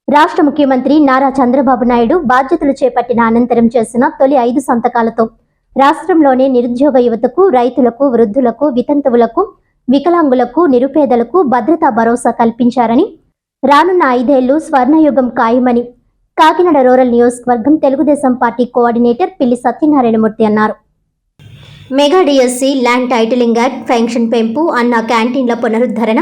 రాష్ట్ర ముఖ్యమంత్రి నారా చంద్రబాబు నాయుడు బాధ్యతలు చేపట్టిన అనంతరం చేసిన తొలి 5 సంతకాలతో రాష్ట్రంలోని నిరుద్యోగ యువతకు, రైతులకు, వృద్ధులకు, వితంతువులకు, వికలాంగులకు, నిరుపేదలకు భద్రతా భరోసా కల్పించారని, రానున్న 5 ఏళ్లు స్వర్ణయుగం ఖాయమని కాకినాడ రూరల్ నియోజకవర్గం తెలుగుదేశం పార్టీ కోఆర్డినేటర్ పిల్లి సత్యనారాయణమూర్తి అన్నారు. Mega DSC, land titling act, pension పెంపు, అన్న క్యాంటీన్ల పునరుద్ధరణ,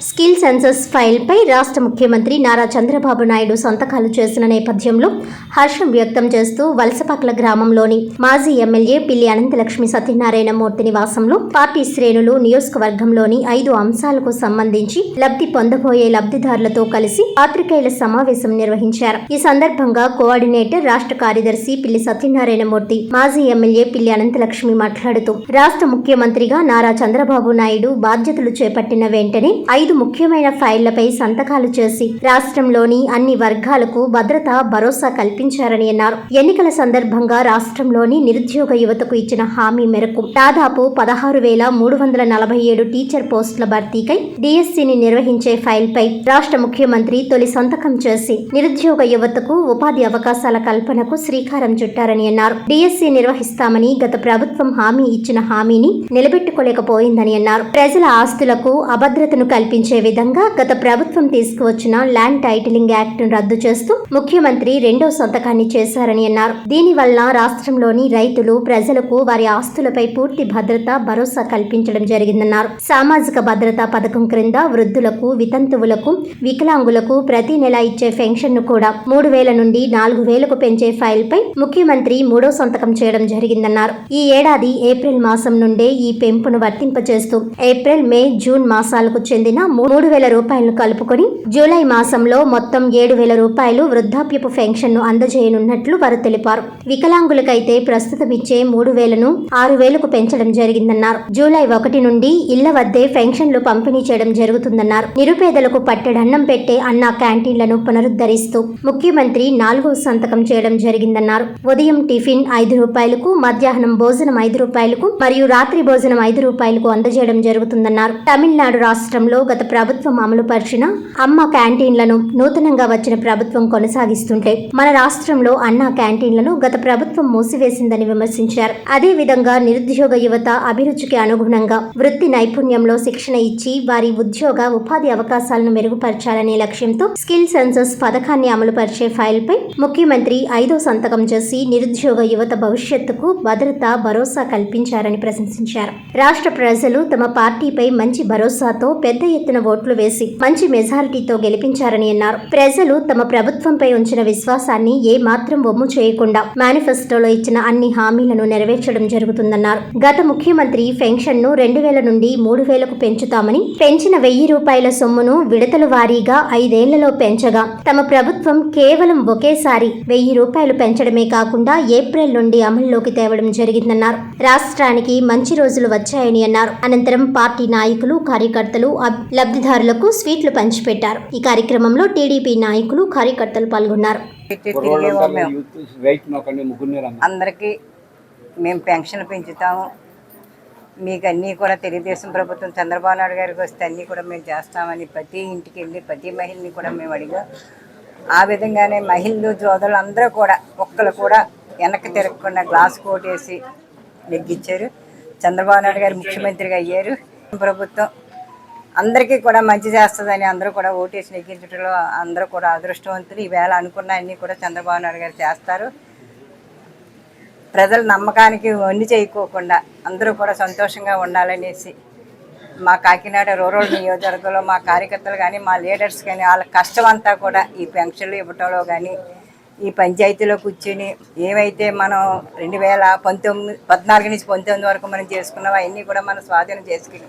స్కిల్ సెన్సస్ ఫైల్పై రాష్ట్ర ముఖ్యమంత్రి నారా చంద్రబాబు నాయుడు సంతకాలు చేసిన నేపథ్యంలో హర్షం వ్యక్తం చేస్తూ వలసపక్ల గ్రామంలోని మాజీ ఎమ్మెల్యే పిల్లి అనంతలక్ష్మి సత్యనారాయణమూర్తి నివాసంలో పార్టీ శ్రేణులు నియోజకవర్గంలోని 5 అంశాలకు సంబంధించి లబ్ధి పొందబోయే లబ్ధిదారులతో కలిసి పాత్రికేయుల సమావేశం నిర్వహించారు. ఈ సందర్భంగా కోఆర్డినేటర్, రాష్ట్ర కార్యదర్శి పిల్లి సత్యనారాయణమూర్తి, మాజీ ఎమ్మెల్యే పిల్లి అనంతలక్ష్మి మాట్లాడుతూ రాష్ట్ర ముఖ్యమంత్రిగా నారా చంద్రబాబు నాయుడు బాధ్యతలు చేపట్టిన వెంటనే 5 ముఖ్యమైన ఫైళ్లపై సంతకాలు చేసి రాష్ట్రంలోని అన్ని వర్గాలకు భద్రతా భరోసా కల్పించారని అన్నారు. ఎన్నికల సందర్భంగా రాష్ట్రంలోని నిరుద్యోగ యువతకు ఇచ్చిన హామీ మేరకు దాదాపు 16,347 టీచర్ పోస్టుల భర్తీకై డిఎస్సిని నిర్వహించే ఫైల్పై రాష్ట్ర ముఖ్యమంత్రి తొలి సంతకం చేసి నిరుద్యోగ యువతకు ఉపాధి అవకాశాల కల్పనకు శ్రీకారం చుట్టారని అన్నారు. డిఎస్సి నిర్వహిస్తామని గత ప్రభుత్వం హామీ ఇచ్చిన హామీని నిలబెట్టుకోలేకపోయిందని అన్నారు. ప్రజల ఆస్తులకు అభద్రతను కల్పించే విధంగా గత ప్రభుత్వం తీసుకువచ్చిన ల్యాండ్ టైటిలింగ్ యాక్ట్ ను రద్దు చేస్తూ ముఖ్యమంత్రి 2వ సంతకాన్ని చేశారని అన్నారు. దీనివల్ల రాష్ట్రంలోని రైతులు, ప్రజలకు వారి ఆస్తులపై పూర్తి భద్రత భరోసా కల్పించడం జరిగిందన్నారు. సామాజిక భద్రతా పథకం క్రింద వృద్ధులకు, వితంతువులకు, వికలాంగులకు ప్రతి నెల ఇచ్చే పెన్షన్ ను కూడా 3,000 నుండి 4,000కు పెంచే ఫైల్ పై ముఖ్యమంత్రి 3వ సంతకం చేయడం జరిగిందన్నారు. ఈ ఏడాది ఏప్రిల్ మాసం నుండే ఈ పెంపును వర్తింపచేస్తూ ఏప్రిల్, మే, జూన్ మాసాలకు చెందిన 3,000 రూపాయలను కలుపుకొని జూలై మాసంలో మొత్తం 7,000 రూపాయలు వృద్ధాప్యపు పెన్షన్ ను అందజేయనున్నట్లు వారు తెలిపారు. వికలాంగులకైతే ప్రస్తుతం ఇచ్చే 3,000ను 6,000కు పెంచడం జరిగిందన్నారు. జూలై 1 నుండి ఇళ్ల వద్దే పెన్షన్లు పంపిణీ చేయడం జరుగుతుందన్నారు. నిరుపేదలకు పట్టెడన్నం పెట్టే అన్న క్యాంటీన్లను పునరుద్ధరిస్తూ ముఖ్యమంత్రి 4వ సంతకం చేయడం జరిగిందన్నారు. ఉదయం టిఫిన్ 5 రూపాయలకు, మధ్యాహ్నం భోజనం 5 రూపాయలకు మరియు రాత్రి భోజనం 5 రూపాయలకు అందజేయడం జరుగుతుందన్నారు. తమిళనాడు రాష్ట్రంలో గత ప్రభుత్వం అమలు పరిచిన అమ్మ క్యాంటీన్లను నూతనంగా వచ్చిన ప్రభుత్వం కొనసాగిస్తుంటే మన రాష్ట్రంలో అన్న క్యాంటీన్లను గత ప్రభుత్వం మూసివేసిందని విమర్శించారు. అదే విధంగా నిరుద్యోగ యువత అభిరుచికి అనుగుణంగా వృత్తి నైపుణ్యంలో శిక్షణ ఇచ్చి వారి ఉద్యోగ, ఉపాధి అవకాశాలను మెరుగుపరచాలనే లక్ష్యంతో స్కిల్ సెన్సస్ పథకాన్ని అమలు పరిచే ఫైల్ పై ముఖ్యమంత్రి 5వ సంతకం చేసి నిరుద్యోగ యువత భవిష్యత్తుకు భద్రత భరోసా కల్పించారని ప్రశంసించారు. రాష్ట్ర ప్రజలు తమ పార్టీపై మంచి భరోసాతో పెద్ద ఎత్తున ఓట్లు వేసి మంచి మెజారిటీతో గెలిపించారని అన్నారు. ప్రజలు తమ ప్రభుత్వంపై ఉంచిన విశ్వాసాన్ని ఏ మాత్రం వమ్ము చేయకుండా మేనిఫెస్టోలో ఇచ్చిన అన్ని హామీలను నెరవేర్చడం జరుగుతుందన్నారు. గత ముఖ్యమంత్రి పెన్షన్ ను 2,000 నుండి 3,000కు పెంచుతామని, పెంచిన 1,000 రూపాయల సొమ్మును విడతల వారీగా 5 ఏళ్లలో పెంచగా తమ ప్రభుత్వం కేవలం ఒకేసారి 1,000 రూపాయలు పెంచడమే కాకుండా ఏప్రిల్ నుండి అమల్లోకి తేవడం జరిగిందన్నారు. రాష్ట్రానికి మంచి రోజులు వచ్చాయని అన్నారు. అనంతరం పార్టీ నాయకులు, కార్యకర్తలు లబ్ధిదారులకు స్వీట్లు పంచిపెట్టారు. ఈ కార్యక్రమంలో టీడీపీ నాయకులు, కార్యకర్తలు పాల్గొన్నారు. అందరికీ మేము పెన్షన్ పెంచుతాము, మీకు అన్నీ కూడా తెలుగుదేశం ప్రభుత్వం చంద్రబాబు నాయుడు గారికి వస్తే అన్నీ కూడా మేము చేస్తామని ప్రతి ఇంటికి వెళ్ళి ప్రతి మహిళని కూడా మేము అడిగాం. ఆ విధంగానే మహిళలు, జోదరులు అందరూ కూడా ఒక్కరు కూడా వెనక్కి తిరగకుండా గ్లాస్ కోటేసి నెగ్గించారు. చంద్రబాబు నాయుడు గారు ముఖ్యమంత్రిగా అయ్యారు. ప్రభుత్వం అందరికీ కూడా మంచి చేస్తుందని అందరూ కూడా ఓటేసి నెగ్గించడంలో అందరూ కూడా అదృష్టవంతులు. ఈవేళ అనుకున్న అన్నీ కూడా చంద్రబాబు నాయుడు గారు చేస్తారు. ప్రజల నమ్మకానికి వన్ని చేయకోకుండా అందరూ కూడా సంతోషంగా ఉండాలనేసి మా కాకినాడ రూరల్ నియోజకవర్గంలో మా కార్యకర్తలు కానీ, మా లీడర్స్ కానీ వాళ్ళ కష్టం అంతా కూడా ఈ పెన్షన్లు ఇవ్వటంలో కానీ, ఈ పంచాయతీలో కూర్చొని ఏవైతే మనం 2014 నుంచి 19 వరకు మనం చేసుకున్నామో అవన్నీ కూడా మనం స్వాధీనం చేసుకుని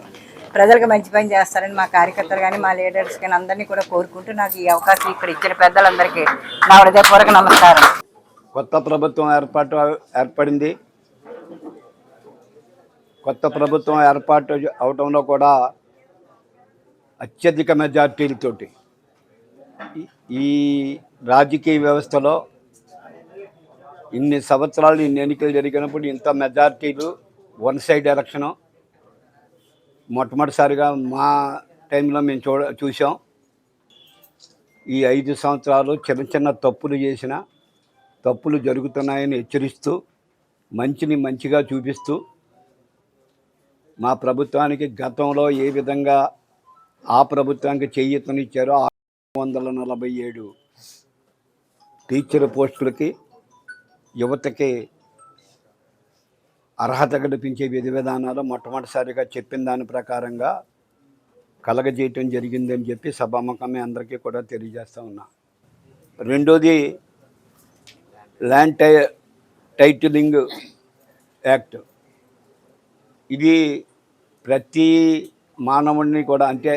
ప్రజలకు మంచి పని చేస్తారని మా కార్యకర్తలు కానీ, మా లీడర్స్ కానీ అందరినీ కూడా కోరుకుంటూ నాకు ఈ అవకాశం ఇక్కడ ఇచ్చిన పెద్దలందరికీ నా హృదయపూర్వక నమస్కారం. కొత్త ప్రభుత్వం ఏర్పడింది. కొత్త ప్రభుత్వం ఏర్పాటు అవడంలో కూడా అత్యధిక మెజార్టీలతోటి ఈ రాజకీయ వ్యవస్థలో ఇన్ని సంవత్సరాలు ఇన్ని ఎన్నికలు జరిగినప్పుడు ఇంత మెజార్టీలు, వన్ సైడ్ ఎలక్షను మొట్టమొదటిసారిగా మా టైంలో మేము చూసాం. ఈ 5 సంవత్సరాలు చిన్న చిన్న తప్పులు చేసిన తప్పులు జరుగుతున్నాయని హెచ్చరిస్తూ మంచిని మంచిగా చూపిస్తూ మా ప్రభుత్వానికి గతంలో ఏ విధంగా ఆ ప్రభుత్వానికి చేయూతనిచ్చారో 647 టీచర్ పోస్టులకి యువతకి అర్హత కల్పించే విధి విధానాలు మొట్టమొదటిసారిగా చెప్పిన దాని ప్రకారంగా కలగజేయటం జరిగిందని చెప్పి సభాముఖమే అందరికీ కూడా తెలియజేస్తూ ఉన్నా. రెండోది ల్యాండ్ టైటిలింగ్ యాక్ట్. ఇది ప్రతి మానవుడిని కూడా అంటే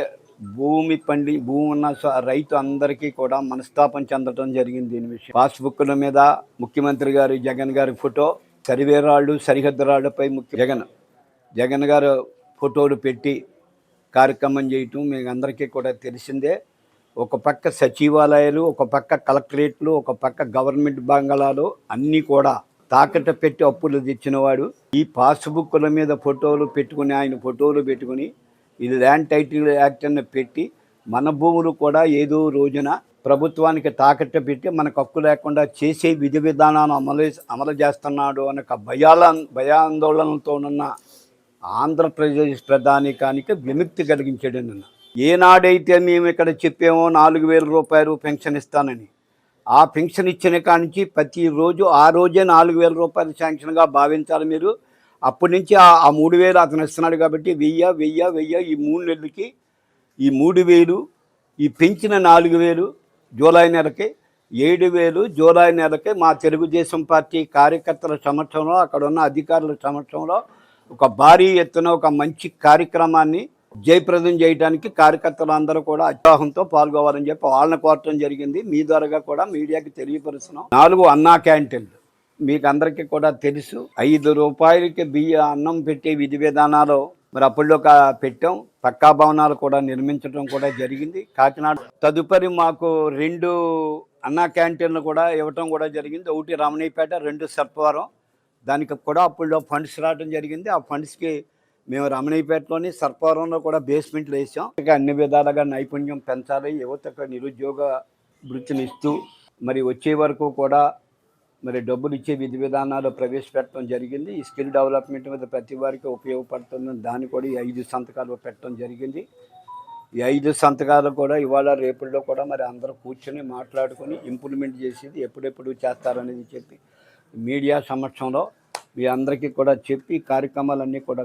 భూమి ఉన్న రైతు అందరికీ కూడా మనస్తాపం చెందడం జరిగింది. దీని విషయం పాస్బుక్ల మీద ముఖ్యమంత్రి గారు జగన్ గారి ఫోటో, సర్వే రాళ్ళు సరిహద్దు రాళ్లపై జగన్ గారు ఫోటోలు పెట్టి కార్యక్రమం చేయటం మీకు అందరికీ కూడా తెలిసిందే. ఒక పక్క సచివాలయాలు, ఒక పక్క కలెక్టరేట్లు, ఒక పక్క గవర్నమెంట్ బంగళాలు అన్నీ కూడా తాకట్టు పెట్టి అప్పులు తెచ్చినవాడు. ఈ పాస్బుక్ల మీద ఫోటోలు పెట్టుకుని ఆయన ఫోటోలు పెట్టుకుని ఇది ల్యాండ్ టైటిల్ యాక్ట్ అని పెట్టి మన భూములు కూడా ఏదో రోజున ప్రభుత్వానికి తాకట్టు పెట్టి మనకు హక్కు లేకుండా చేసే విధి విధానాన్ని అమలు చేస్తున్నాడు అనే భయాందోళనలతో ఉన్న ఆంధ్రప్రదేశ్ ప్రధానికానికి విముక్తి కలిగించాడు. నిన్న ఏనాడైతే మేము ఇక్కడ చెప్పామో 4,000 రూపాయలు పెన్షన్ ఇస్తానని, ఆ పెన్షన్ ఇచ్చిన కానించి ప్రతిరోజు ఆ రోజే 4,000 రూపాయలు శాంక్షన్గా భావించాలి మీరు. అప్పటి నుంచి ఆ 3,000 అతను ఇస్తున్నాడు కాబట్టి 1000 ఈ 3 నెలలకి ఈ 3,000, ఈ పెంచిన 4,000 జూలై నెలకి, 7,000 జూలై నెలకి మా తెలుగుదేశం పార్టీ కార్యకర్తల సమక్షంలో అక్కడ ఉన్న అధికారుల సమక్షంలో ఒక భారీ ఎత్తున ఒక మంచి కార్యక్రమాన్ని జయప్రదం చేయడానికి కార్యకర్తలు అందరూ కూడా ఉత్సాహంతో పాల్గొవాలని చెప్పి వాళ్ళని కోరటం జరిగింది. మీ ద్వారాగా కూడా మీడియాకి తెలియపరుస్తున్నాం. 4 అన్నా క్యాంటీన్లు మీకు అందరికీ కూడా తెలుసు. 5 రూపాయలకి అన్నం పెట్టే విధి విధానాలు మరి అప్పుల్లో పెట్టాం. పక్కా భవనాలు కూడా నిర్మించడం కూడా జరిగింది. కాకినాడ తదుపరి మాకు 2 అన్నా క్యాంటీన్లు కూడా ఇవ్వటం కూడా జరిగింది. ఒకటి రమణీపేట, 2 సర్పవరం. దానికి కూడా అప్పుల్లో ఫండ్స్ రావడం జరిగింది. ఆ ఫండ్స్కి మేము రమణీపేటలోని సర్పవరంలో కూడా బేస్మెంట్లు వేసాం. అన్ని విధాలుగా నైపుణ్యం పెంచాలి, యువతకు నిరుద్యోగ వృత్తిని ఇస్తూ మరి వచ్చే వరకు కూడా మరి డబ్బులు ఇచ్చే విధి విధానాలు ప్రవేశపెట్టడం జరిగింది. ఈ స్కిల్ డెవలప్మెంట్ మీద ప్రతి వారికి ఉపయోగపడుతుందని దాన్ని కూడా ఈ 5 సంతకాలు పెట్టడం జరిగింది. ఈ 5 సంతకాలు కూడా ఇవాళ రేపుల్లో కూడా మరి అందరూ కూర్చొని మాట్లాడుకొని ఇంప్లిమెంట్ చేసేది ఎప్పుడెప్పుడు చేస్తారనేది చెప్పి మీడియా సమక్షంలో మీ అందరికీ కూడా చెప్పి కార్యక్రమాలన్నీ కూడా